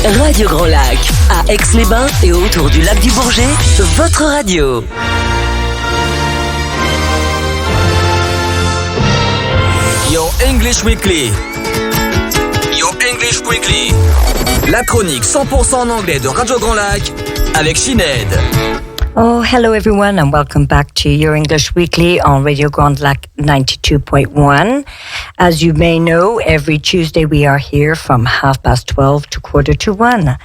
Radio Grand Lac, à Aix-les-Bains et autour du lac du Bourget, votre radio. Your English Weekly. Your English Weekly. La chronique 100% en anglais de Radio Grand Lac avec Sinead. Oh, hello everyone and welcome back to Your English Weekly on Radio Grand Lac 92.1. As you may know, every Tuesday we are here from 12:30 to 1:45.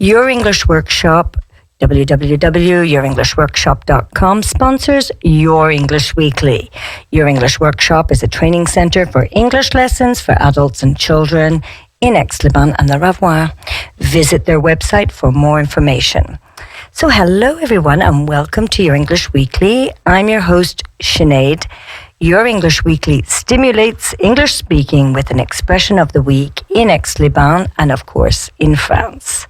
Your English Workshop, www.yourenglishworkshop.com, sponsors Your English Weekly. Your English Workshop is a training centre for English lessons for adults and children in aix-les-bains and the Ravois. Visit their website for more information. So hello everyone and welcome to Your English Weekly. I'm your host Sinead. Your English Weekly stimulates English speaking with an expression of the week in aix-les-bains and of course in France.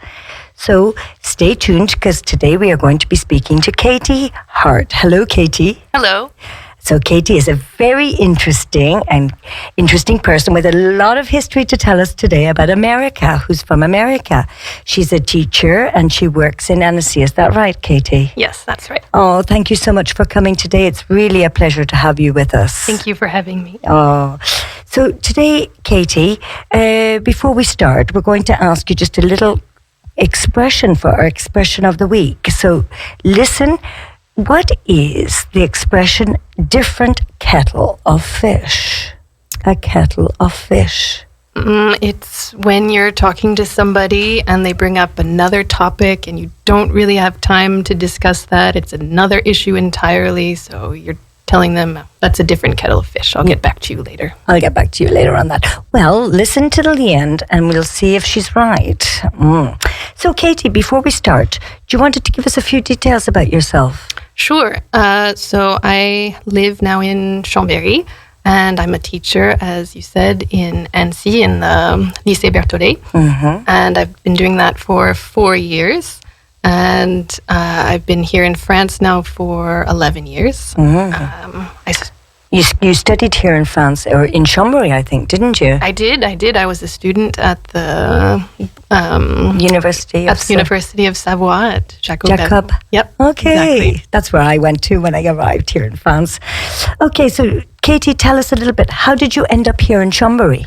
So stay tuned because today we are going to be speaking to Katie Hart. Hello Katie. Hello. So Katie is a very interesting person with a lot of history to tell us today about America, who's from America. She's a teacher and she works in Annecy. Is that right, Katie? Yes, that's right. Oh, thank you so much for coming today. It's really a pleasure to have you with us. Thank you for having me. Oh, so today, Katie, before we start, we're going to ask you just a little expression for our expression of the week. So listen. What is the expression different kettle of fish? A kettle of fish. It's when you're talking to somebody and they bring up another topic and you don't really have time to discuss that. It's another issue entirely. So you're telling them that's a different kettle of fish. I'll get back to you later. I'll get back to you later on that. Well, listen till the end and we'll see if she's right. So, Katie, before we start, do you want to give us a few details about yourself? Sure. So I live now in Chambéry, and I'm a teacher, as you said, in Annecy, in the Lycée Berthollet. Mm-hmm. And I've been doing that for 4 years. And I've been here in France now for 11 years. Mm-hmm. You studied here in France, or in Chambéry, I think, didn't you? I did. I was a student at the University of Savoie at Jacob. Yep. Okay, exactly. That's where I went to when I arrived here in France. Okay, so Katie, tell us a little bit. How did you end up here in Chambéry?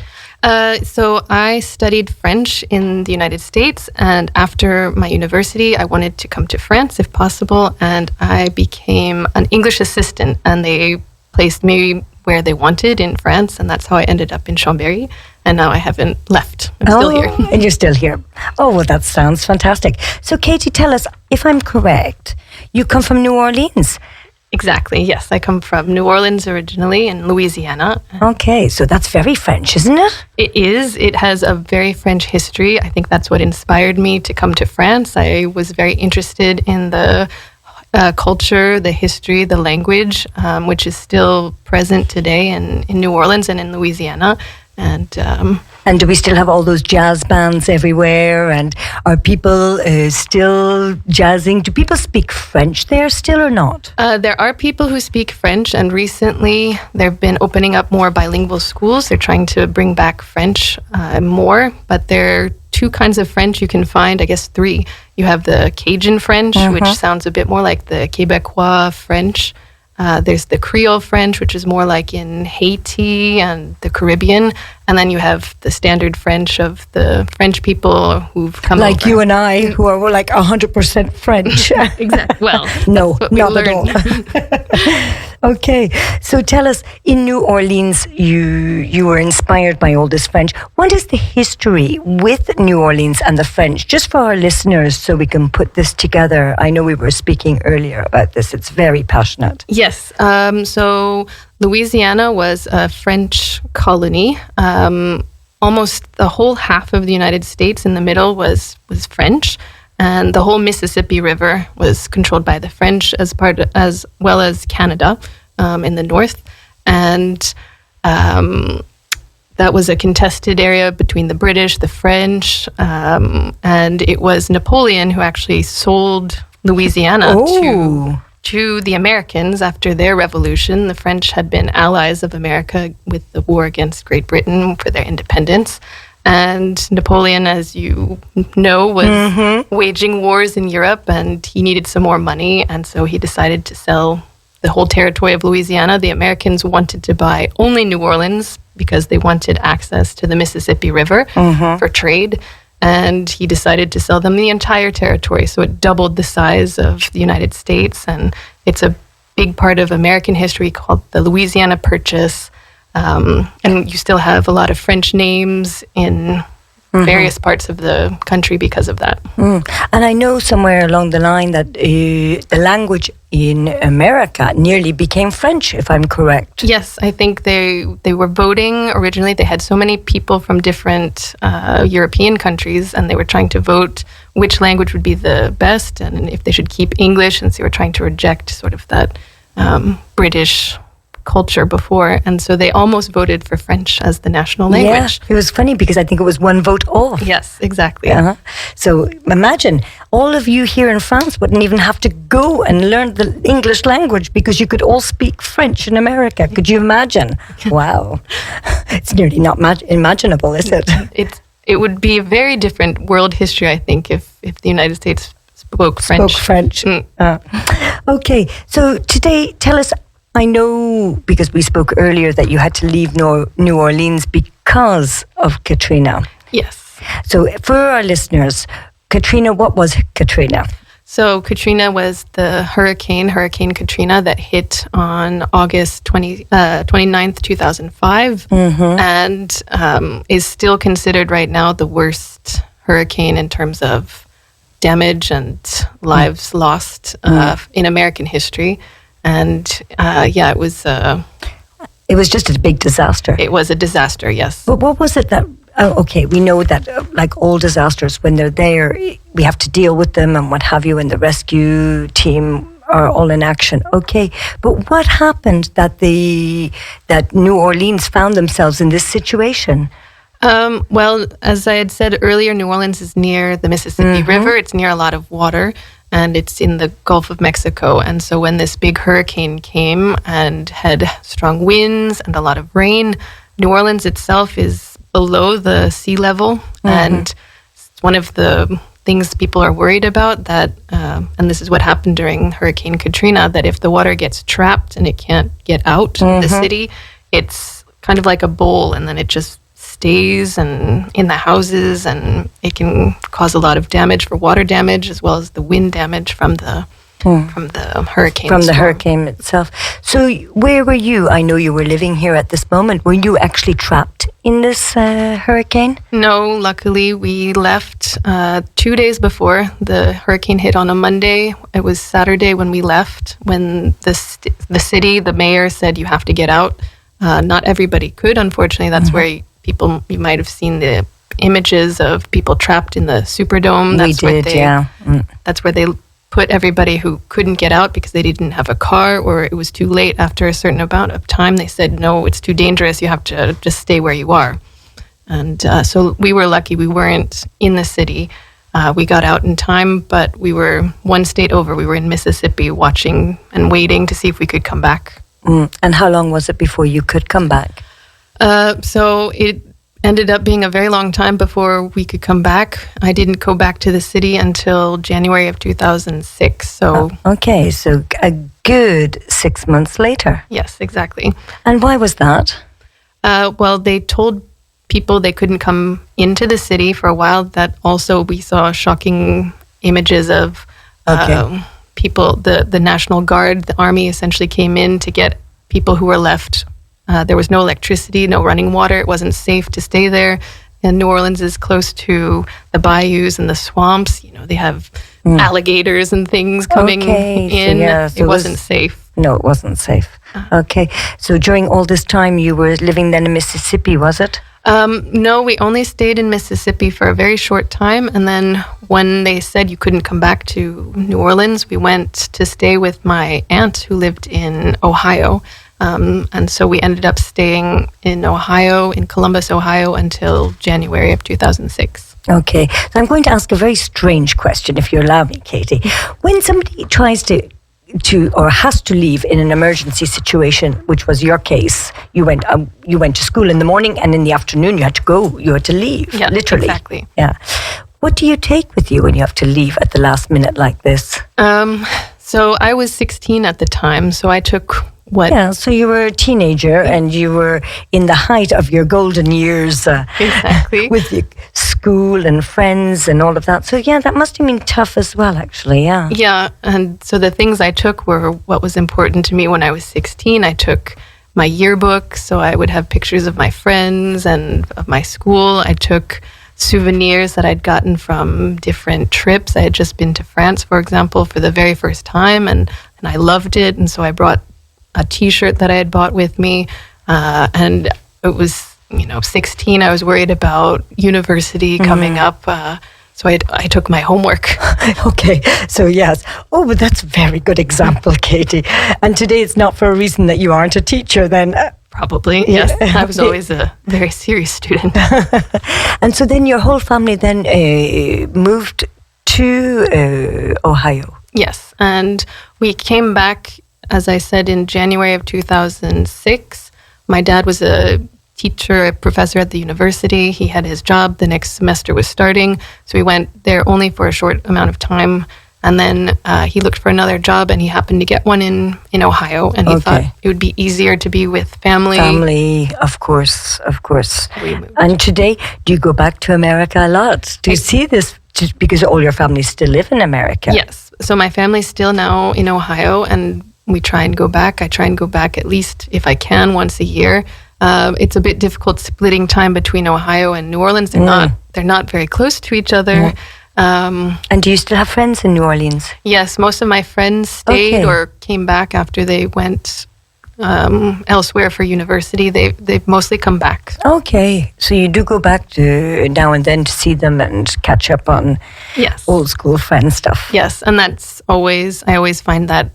So I studied French in the United States, and after my university, I wanted to come to France if possible, and I became an English assistant, and they placed me where they wanted in France, and that's how I ended up in Chambéry. And now I haven't left. I'm still here. And you're still here. Oh, well, that sounds fantastic. So, Katie, tell us, if I'm correct, you come from New Orleans. Exactly, yes. I come from New Orleans originally in Louisiana. Okay, so that's very French, isn't it? It is. It has a very French history. I think that's what inspired me to come to France. I was very interested in the culture, the history, the language, which is still present today in New Orleans and in Louisiana. And do we still have all those jazz bands everywhere? And are people still jazzing? Do people speak French there still or not? There are people who speak French, and recently they've been opening up more bilingual schools. They're trying to bring back French more, but there are two kinds of French you can find, I guess 3. You have the Cajun French, which sounds a bit more like the Québécois French. There's the Creole French, which is more like in Haiti and the Caribbean. And then you have the standard French of the French people who've come like over. You and I, who are like 100% French. Exactly. Well, no, not at all. Okay, so tell us, in New Orleans, you were inspired by all this French. What is the history with New Orleans and the French? Just for our listeners, so we can put this together. I know we were speaking earlier about this. It's very passionate. Yes. So Louisiana was a French colony. Almost the whole half of the United States in the middle was French. And the whole Mississippi River was controlled by the French as well as Canada in the north. And that was a contested area between the British, the French, and it was Napoleon who actually sold Louisiana to the Americans after their revolution. The French had been allies of America with the war against Great Britain for their independence. And Napoleon, as you know, was waging wars in Europe, and he needed some more money. And so he decided to sell the whole territory of Louisiana. The Americans wanted to buy only New Orleans because they wanted access to the Mississippi River for trade. And he decided to sell them the entire territory. So it doubled the size of the United States. And it's a big part of American history called the Louisiana Purchase. And you still have a lot of French names in various parts of the country because of that. And I know somewhere along the line that the language in America nearly became French, if I'm correct. Yes, I think they were voting originally. They had so many people from different European countries, and they were trying to vote which language would be the best and if they should keep English, since they were trying to reject sort of that British culture before, and so they almost voted for French as the national language. Yeah, it was funny because I think it was one vote off. Yes, exactly. So imagine all of you here in France wouldn't even have to go and learn the English language because you could all speak French in America. Could you imagine? Wow. It's nearly not imaginable, is it? It would be a very different world history, I think, if the United States spoke French. Okay, so today, tell us, I know because we spoke earlier that you had to leave New Orleans because of Katrina. Yes. So for our listeners, Katrina, what was Katrina? So Katrina was the Hurricane Katrina, that hit on August 29th, 2005, and is still considered right now the worst hurricane in terms of damage and lives lost in American history. And it was... It was just a big disaster. It was a disaster, yes. But what was it that... we know that like all disasters, when they're there, we have to deal with them and what have you, and the rescue team are all in action. Okay, but what happened that New Orleans found themselves in this situation? Well, as I had said earlier, New Orleans is near the Mississippi River. It's near a lot of water, and it's in the Gulf of Mexico. And so when this big hurricane came and had strong winds and a lot of rain, New Orleans itself is below the sea level. And it's one of the things people are worried about, that, and this is what happened during Hurricane Katrina, that if the water gets trapped and it can't get out of the city, it's kind of like a bowl, and then it just stays and in the houses, and it can cause a lot of damage, for water damage as well as the wind damage from the hurricane. From the hurricane itself. So where were you? I know you were living here at this moment. Were you actually trapped in this hurricane? No, luckily we left 2 days before the hurricane hit on a Monday. It was Saturday when we left, when the city, the mayor said you have to get out. Not everybody could, unfortunately. That's where you might have seen the images of people trapped in the Superdome. That's where they put everybody who couldn't get out because they didn't have a car, or it was too late after a certain amount of time. They said, no, it's too dangerous. You have to just stay where you are. And so we were lucky we weren't in the city. We got out in time, but we were one state over. We were in Mississippi watching and waiting to see if we could come back. And how long was it before you could come back? So it ended up being a very long time before we could come back. I didn't go back to the city until January of 2006. So so a good 6 months later. Yes, exactly. And why was that? Well, they told people they couldn't come into the city for a while. That also, we saw shocking images of people, the National Guard, the army essentially came in to get people who were left. There was no electricity, no running water. It wasn't safe to stay there. And New Orleans is close to the bayous and the swamps. You know, they have alligators and things coming in. So it wasn't safe. No, it wasn't safe. Okay. So during all this time, you were living then in Mississippi, was it? No, we only stayed in Mississippi for a very short time. And then when they said you couldn't come back to New Orleans, we went to stay with my aunt who lived in Ohio. And so we ended up staying in Ohio, in Columbus, Ohio, until January of 2006. Okay. So I'm going to ask a very strange question, if you allow me, Katie. When somebody tries to or has to leave in an emergency situation, which was your case. You went to school in the morning, and in the afternoon you had to go. You had to leave, literally. Exactly. Yeah. What do you take with you when you have to leave at the last minute like this? So I was 16 at the time, so I took what? Yeah, so you were a teenager and you were in the height of your golden years. Exactly. With your school and friends and all of that. So yeah, that must have been tough as well, actually, yeah. Yeah, and so the things I took were what was important to me when I was 16. I took my yearbook, so I would have pictures of my friends and of my school. I took souvenirs that I'd gotten from different trips. I had just been to France, for example, for the very first time, and I loved it. And so I brought a T-shirt that I had bought with me. And it was, 16. I was worried about university coming up. So I took my homework. Okay, so yes. Oh, but that's a very good example, Katie. And today it's not for a reason that you aren't a teacher then. Probably, yes. I was always a very serious student. And so then your whole family then moved to Ohio. Yes, and we came back, as I said, in January of 2006. My dad was a teacher, a professor at the university. He had his job. The next semester was starting. So we went there only for a short amount of time. And then he looked for another job, and he happened to get one in Ohio. And he thought it would be easier to be with family. Family, of course. We moved. And today, do you go back to America a lot? Do you see this? Just because all your family still live in America? Yes. So my family's still now in Ohio, and we try and go back. I try and go back at least, if I can, once a year. It's a bit difficult splitting time between Ohio and New Orleans. They're not very close to each other. And do you still have friends in New Orleans? Yes, most of my friends stayed or came back after they went elsewhere for university. They've mostly come back. Okay, so you do go back to now and then to see them and catch up on old school friend stuff. Yes, and I always find that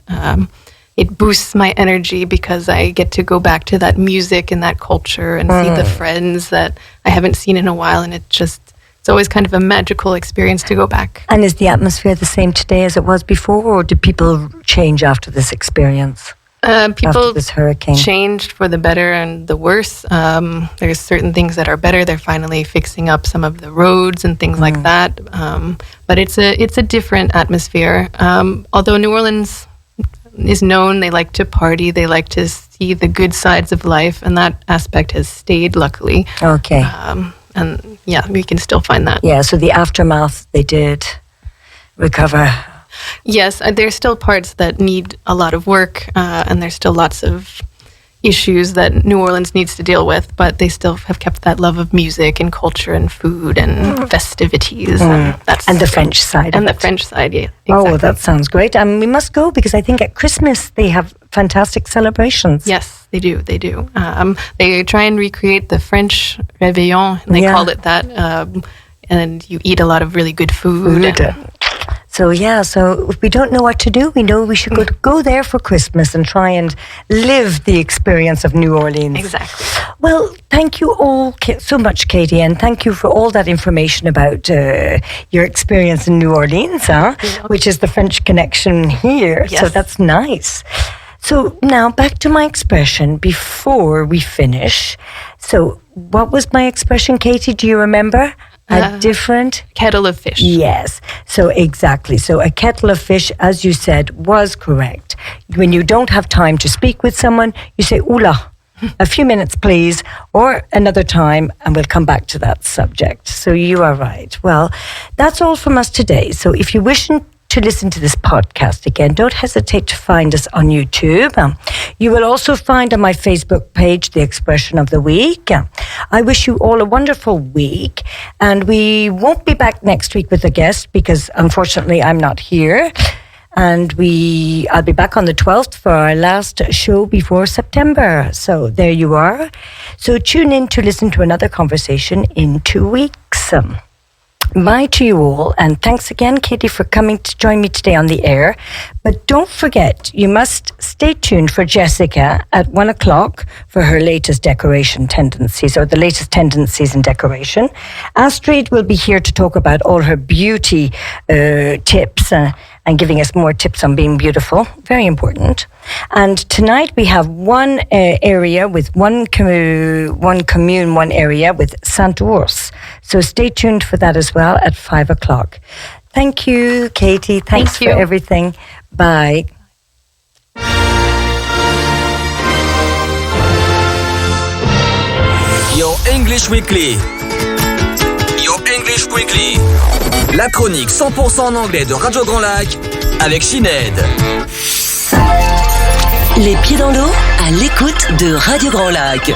it boosts my energy because I get to go back to that music and that culture and see the friends that I haven't seen in a while, and it's always kind of a magical experience to go back. And is the atmosphere the same today as it was before, or do people change after this experience? People after this hurricane changed for the better and the worse. There's certain things that are better. They're finally fixing up some of the roads and things like that. But it's a different atmosphere. Although New Orleans is known, they like to party, they like to see the good sides of life, and that aspect has stayed, luckily. Okay. And yeah, we can still find that. Yeah, so the aftermath, they did recover. Yes, there's still parts that need a lot of work, and there's still lots of issues that New Orleans needs to deal with, but they still have kept that love of music and culture and food and festivities. And the French side. And the French side, yeah. Exactly. Oh, that sounds great. And we must go because I think at Christmas they have fantastic celebrations. Yes, they do. They try and recreate the French Réveillon, and they call it that. And you eat a lot of really good food. So if we don't know what to do, we know we should go there for Christmas and try and live the experience of New Orleans. Exactly. Well, thank you all so much, Katie, and thank you for all that information about your experience in New Orleans, which is the French connection here. Yes. So that's nice. So now back to my expression before we finish. So what was my expression, Katie? Do you remember? A different kettle of fish. Yes. So exactly. So a kettle of fish, as you said, was correct. When you don't have time to speak with someone, you say, "Oula, a few minutes, please," or another time, and we'll come back to that subject. So you are right. Well, that's all from us today. So if you wish to listen to this podcast again, don't hesitate to find us on YouTube. You will also find on my Facebook page the expression of the week. I wish you all a wonderful week, and we won't be back next week with a guest because unfortunately I'm not here, and I'll be back on the 12th for our last show before September. So there you are. So tune in to listen to another conversation in 2 weeks. Bye to you all, and thanks again, Katie, for coming to join me today on the air. But don't forget, you must stay tuned for Jessica at 1 o'clock for her latest decoration tendencies, or the latest tendencies in decoration. Astrid will be here to talk about all her beauty tips, and giving us more tips on being beautiful. Very important. And tonight we have one area with one commune, one area with Saint-Ours. So stay tuned for that as well at 5 o'clock. Thank you, Katie. Thanks for everything. Bye. Your English Weekly. Your English Weekly. La chronique 100% en anglais de Radio Grand Lac avec Sinead. Les pieds dans l'eau à l'écoute de Radio Grand Lac.